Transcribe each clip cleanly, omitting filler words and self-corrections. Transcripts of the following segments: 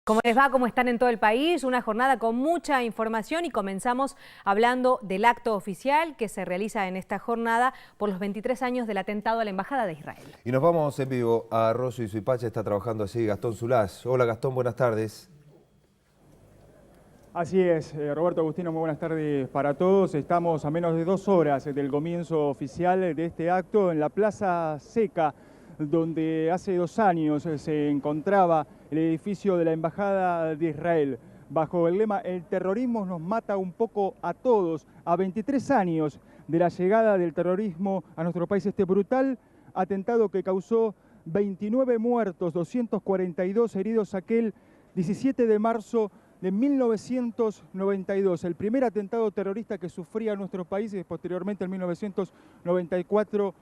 ¿Cómo les va? ¿Cómo están en todo el país? Una jornada con mucha información y comenzamos hablando del acto oficial que se realiza en esta jornada por los 23 años del atentado a la Embajada de Israel. Y nos vamos en vivo a Arroyo y Suipacha, está trabajando allí Gastón Zulás. Hola Gastón, buenas tardes. Así es, Roberto Agustino, muy buenas tardes para todos. Estamos a menos de 2 horas del comienzo oficial de este acto en la Plaza Seca, donde hace 2 años se encontraba el edificio de la Embajada de Israel. Bajo el lema "El terrorismo nos mata un poco a todos", a 23 años de la llegada del terrorismo a nuestro país, este brutal atentado que causó 29 muertos, 242 heridos aquel 17 de marzo de 1992, el primer atentado terrorista que sufría nuestro país, y posteriormente en 1994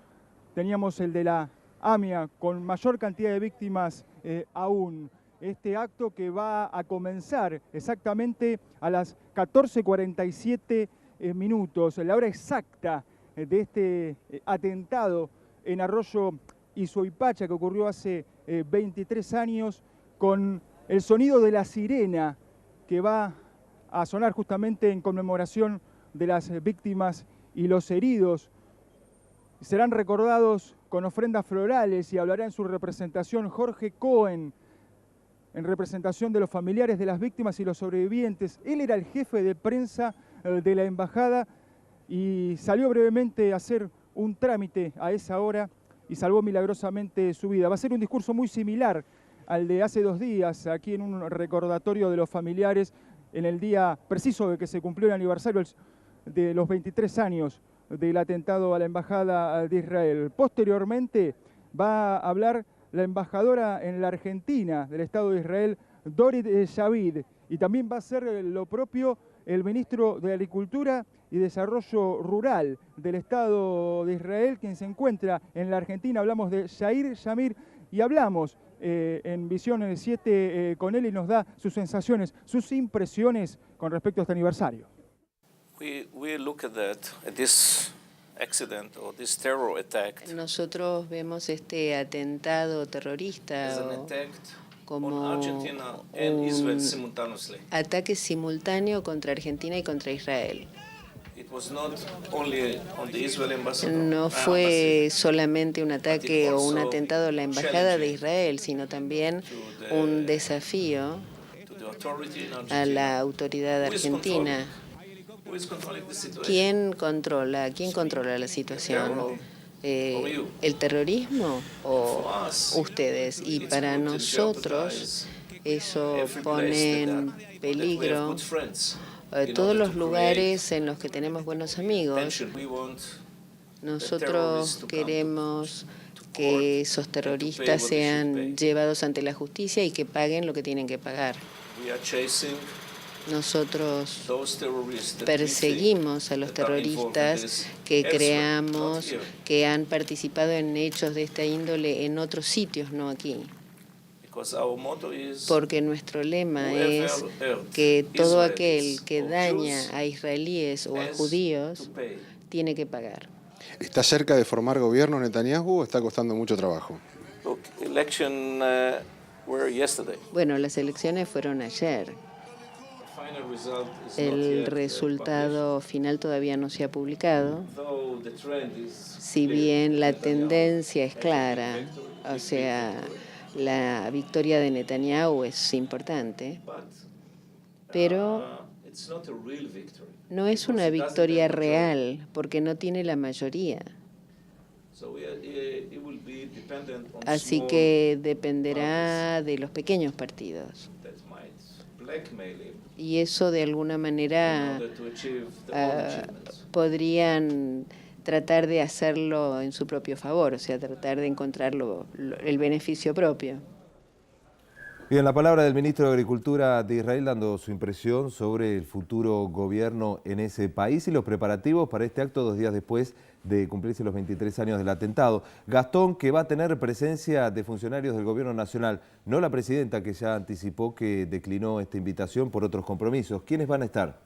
teníamos el de la AMIA, con mayor cantidad de víctimas aún. Este acto que va a comenzar exactamente a las 14:47 minutos, la hora exacta de este atentado en Arroyo y Suipacha, que ocurrió hace 23 años, con el sonido de la sirena que va a sonar justamente en conmemoración de las víctimas y los heridos. Serán recordados con ofrendas florales y hablará en su representación Jorge Cohen, en representación de los familiares de las víctimas y los sobrevivientes. Él era el jefe de prensa de la embajada y salió brevemente a hacer un trámite a esa hora y salvó milagrosamente su vida. Va a ser un discurso muy similar al de hace 2 días, aquí en un recordatorio de los familiares, en el día preciso de que se cumplió el aniversario de los 23 años del atentado a la Embajada de Israel. Posteriormente va a hablar la embajadora en la Argentina del Estado de Israel, Dorit Javid, y también va a hacer lo propio el ministro de Agricultura y Desarrollo Rural del Estado de Israel, quien se encuentra en la Argentina. Hablamos de Yair Shamir y hablamos en Visión 7 con él y nos da sus sensaciones, sus impresiones con respecto a este aniversario. Nosotros vemos este atentado terrorista como un ataque simultáneo contra Argentina y contra Israel. No fue solamente un ataque o un atentado a la Embajada de Israel, sino también un desafío a la autoridad argentina. ¿Quién controla la situación? ¿El terrorismo o ustedes? Y para nosotros eso pone en peligro todos los lugares en los que tenemos buenos amigos. Nosotros queremos que esos terroristas sean llevados ante la justicia y que paguen lo que tienen que pagar. Nosotros perseguimos a los terroristas que creamos que han participado en hechos de esta índole en otros sitios, no aquí. Porque nuestro lema es que todo aquel que daña a israelíes o a judíos tiene que pagar. ¿Está cerca de formar gobierno Netanyahu o está costando mucho trabajo? Bueno, las elecciones fueron ayer. El resultado final todavía no se ha publicado. Si bien la tendencia es clara, o sea, la victoria de Netanyahu es importante, pero no es una victoria real porque no tiene la mayoría. Así que dependerá de los pequeños partidos. Y eso de alguna manera podrían tratar de hacerlo en su propio favor, o sea, tratar de encontrar el beneficio propio. Bien, la palabra del ministro de Agricultura de Israel dando su impresión sobre el futuro gobierno en ese país y los preparativos para este acto 2 días después de cumplirse los 23 años del atentado. Gastón, que va a tener presencia de funcionarios del gobierno nacional, no la presidenta, que ya anticipó que declinó esta invitación por otros compromisos. ¿Quiénes van a estar?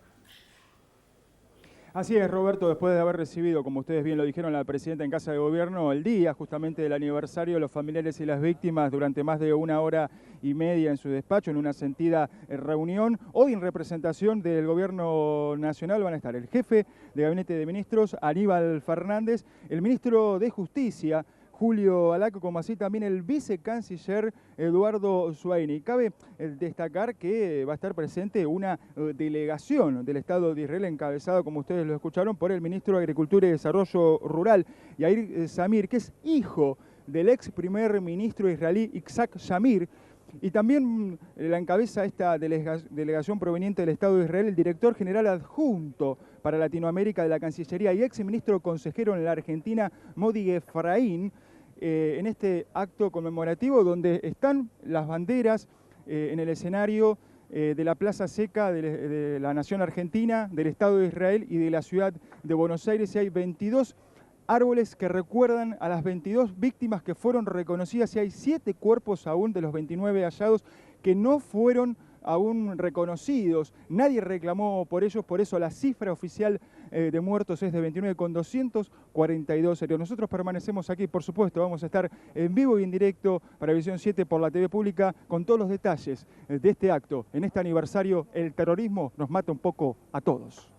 Así es, Roberto, después de haber recibido, como ustedes bien lo dijeron, la presidenta en Casa de Gobierno, el día justamente del aniversario de los familiares y las víctimas durante más de 1 hora y media en su despacho, en una sentida reunión. Hoy en representación del Gobierno Nacional van a estar el jefe de Gabinete de Ministros, Aníbal Fernández, el ministro de Justicia, Julio Alaco, como así también el vicecanciller Eduardo Zuaini. Cabe destacar que va a estar presente una delegación del Estado de Israel encabezada, como ustedes lo escucharon, por el ministro de Agricultura y Desarrollo Rural, Yair Zamir, que es hijo del ex primer ministro israelí Yitzhak Shamir. Y también la encabeza esta delegación proveniente del Estado de Israel el director general adjunto para Latinoamérica de la Cancillería y ex ministro consejero en la Argentina, Modi Efraín, en este acto conmemorativo donde están las banderas en el escenario de la Plaza Seca de la Nación Argentina, del Estado de Israel y de la ciudad de Buenos Aires. Y hay 22 árboles que recuerdan a las 22 víctimas que fueron reconocidas y hay 7 cuerpos aún de los 29 hallados que no fueron aún reconocidos. Nadie reclamó por ellos, por eso la cifra oficial de muertos es de 29 con 242 heridos. Nosotros permanecemos aquí, por supuesto, vamos a estar en vivo y en directo para Visión 7 por la TV Pública con todos los detalles de este acto. En este aniversario, el terrorismo nos mata un poco a todos.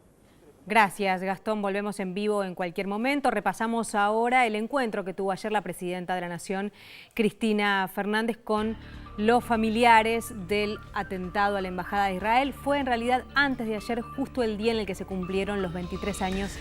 Gracias, Gastón. Volvemos en vivo en cualquier momento. Repasamos ahora el encuentro que tuvo ayer la presidenta de la Nación, Cristina Fernández, con los familiares del atentado a la Embajada de Israel. Fue en realidad antes de ayer, justo el día en el que se cumplieron los 23 años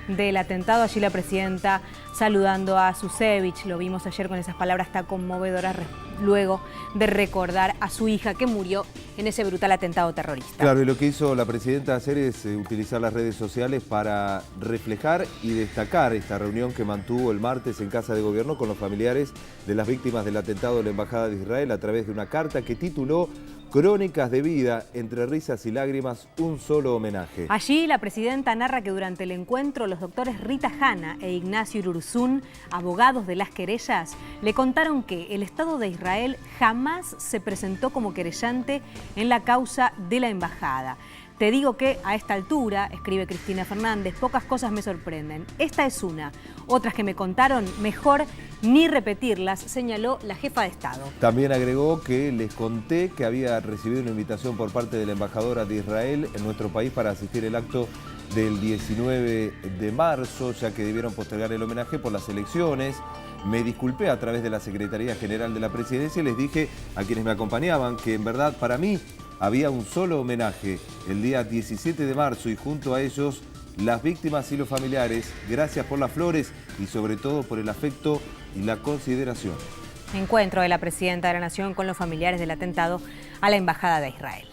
del atentado. Allí la presidenta saludando a Susevich, lo vimos ayer con esas palabras tan conmovedoras luego de recordar a su hija que murió en ese brutal atentado terrorista. Claro, y lo que hizo la presidenta hacer es utilizar las redes sociales para reflejar y destacar esta reunión que mantuvo el martes en Casa de Gobierno con los familiares de las víctimas del atentado de la Embajada de Israel a través de una carta que tituló Crónicas de vida, entre risas y lágrimas, un solo homenaje. Allí la presidenta narra que durante el encuentro los doctores Rita Hanna e Ignacio Irurzún, abogados de las querellas, le contaron que el Estado de Israel jamás se presentó como querellante en la causa de la embajada. Te digo que a esta altura, escribe Cristina Fernández, pocas cosas me sorprenden. Esta es una. Otras que me contaron, mejor ni repetirlas, señaló la jefa de Estado. También agregó que les conté que había recibido una invitación por parte de la embajadora de Israel en nuestro país para asistir al acto del 19 de marzo, ya que debieron postergar el homenaje por las elecciones. Me disculpé a través de la Secretaría General de la Presidencia y les dije a quienes me acompañaban que en verdad para mí había un solo homenaje el día 17 de marzo y junto a ellos las víctimas y los familiares. Gracias por las flores y sobre todo por el afecto y la consideración. Encuentro de la presidenta de la Nación con los familiares del atentado a la Embajada de Israel.